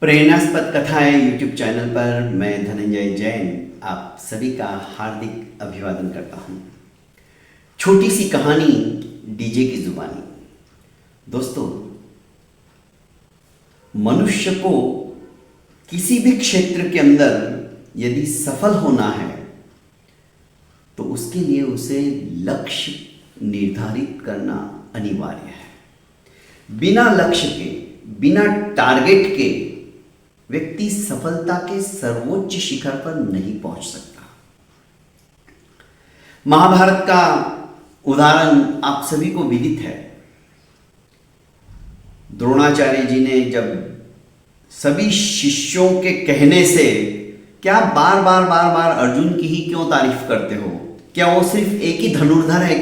प्रेरणास्पद कथाएं YouTube channel पर मैं धनंजय जैन आप सभी का हार्दिक अभिवादन करता हूं। छोटी सी कहानी डीजे की जुबानी। दोस्तों, मनुष्य को किसी भी क्षेत्र के अंदर यदि सफल होना है तो उसके लिए उसे लक्ष्य निर्धारित करना अनिवार्य है। बिना लक्ष्य के, बिना टारगेट के व्यक्ति सफलता के सर्वोच्च शिखर पर नहीं पहुंच सकता। महाभारत का उदाहरण आप सभी को विदित है। द्रोणाचार्य जी ने जब सभी शिष्यों के कहने से, क्या बार बार अर्जुन की ही क्यों तारीफ करते हो? क्या वो सिर्फ एक ही धनुर्धर है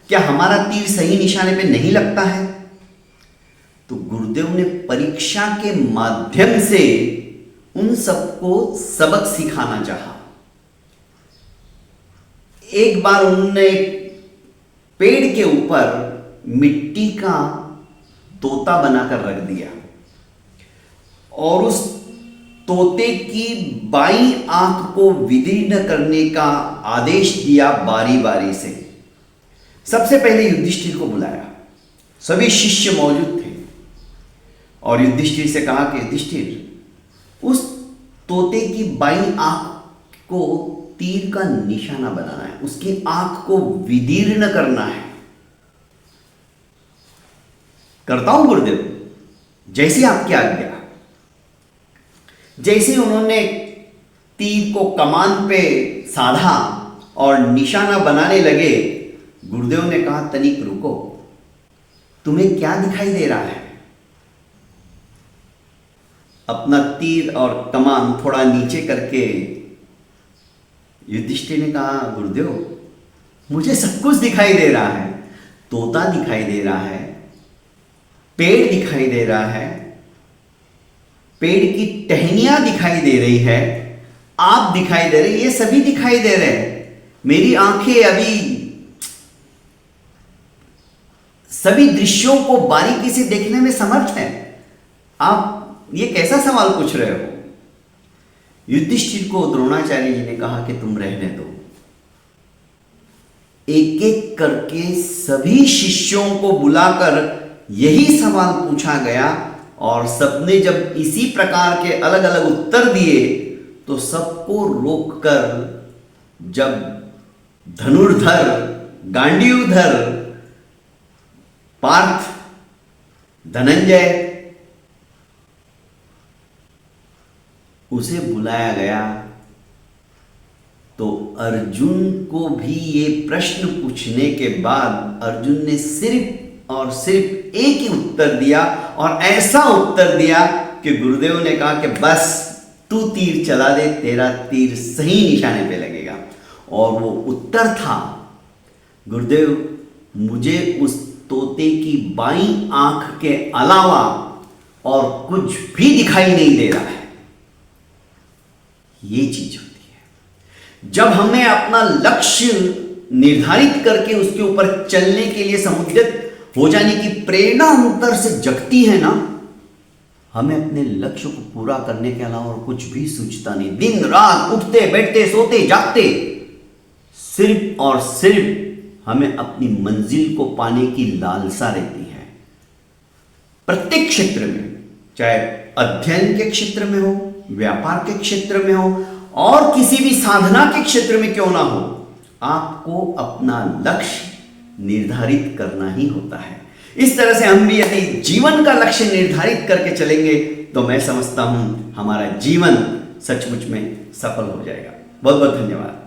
क्या हमारा तीर सही निशाने पे नहीं लगता है? तो गुरुदेव ने परीक्षा के माध्यम से उन सबको सबक सिखाना चाहा। एक बार उन्होंने एक पेड़ के ऊपर मिट्टी का तोता बनाकर रख दिया और उस तोते की बाईं आंख को विदीर्ण करने का आदेश दिया बारी बारी से। सबसे पहले युधिष्ठिर को बुलाया, सभी शिष्य मौजूद थे और युधिष्ठिर से कहा कि युधिष्ठिर, उस तोते की बाईं आंख को तीर का निशाना बनाना है, उसकी आंख को विदीर्ण करना है। करता हूं गुरुदेव, जैसी आपकी आज्ञा। जैसे उन्होंने तीर को कमान पे साधा और निशाना बनाने लगे, गुरुदेव ने कहा, तनिक रुको, तुम्हें क्या दिखाई दे रहा है? अपना तीर और कमान थोड़ा नीचे करके युधिष्ठिर ने कहा, गुरुदेव, मुझे सब कुछ दिखाई दे रहा है। तोता दिखाई दे रहा है, पेड़ दिखाई दे रहा है, पेड़ की टहनियां दिखाई दे रही है, आप दिखाई दे रहे, ये सभी दिखाई दे रहे हैं। मेरी आंखें अभी सभी दृश्यों को बारीकी से देखने में समर्थ है। आप ये कैसा सवाल पूछ रहे हो? युधिष्ठिर को द्रोणाचार्य जी ने कहा कि तुम रहने दो। एक एक करके सभी शिष्यों को बुलाकर यही सवाल पूछा गया और सबने जब इसी प्रकार के अलग अलग उत्तर दिए तो सबको रोककर जब धनुर्धर, गांडीवधर पार्थ, धनंजय, उसे बुलाया गया तो अर्जुन को भी ये प्रश्न पूछने के बाद अर्जुन ने सिर्फ और सिर्फ एक ही उत्तर दिया और ऐसा उत्तर दिया कि गुरुदेव ने कहा कि बस तू तीर चला दे, तेरा तीर सही निशाने पे लगेगा। और वो उत्तर था, गुरुदेव, मुझे उस तोते की बाईं आंख के अलावा और कुछ भी दिखाई नहीं दे रहा है। ये चीज होती है जब हमें अपना लक्ष्य निर्धारित करके उसके ऊपर चलने के लिए समुद्रित हो जाने की प्रेरणा अंतर से जगती है ना, हमें अपने लक्ष्य को पूरा करने के अलावा और कुछ भी सूझता नहीं। दिन रात उठते बैठते सोते जागते सिर्फ और सिर्फ हमें अपनी मंजिल को पाने की लालसा रहती है। प्रत्येक क्षेत्र में, चाहे अध्ययन के क्षेत्र में हो, व्यापार के क्षेत्र में हो और किसी भी साधना के क्षेत्र में क्यों ना हो, आपको अपना लक्ष्य निर्धारित करना ही होता है। इस तरह से हम भी यदि जीवन का लक्ष्य निर्धारित करके चलेंगे तो मैं समझता हूं हमारा जीवन सचमुच में सफल हो जाएगा। बहुत बहुत धन्यवाद।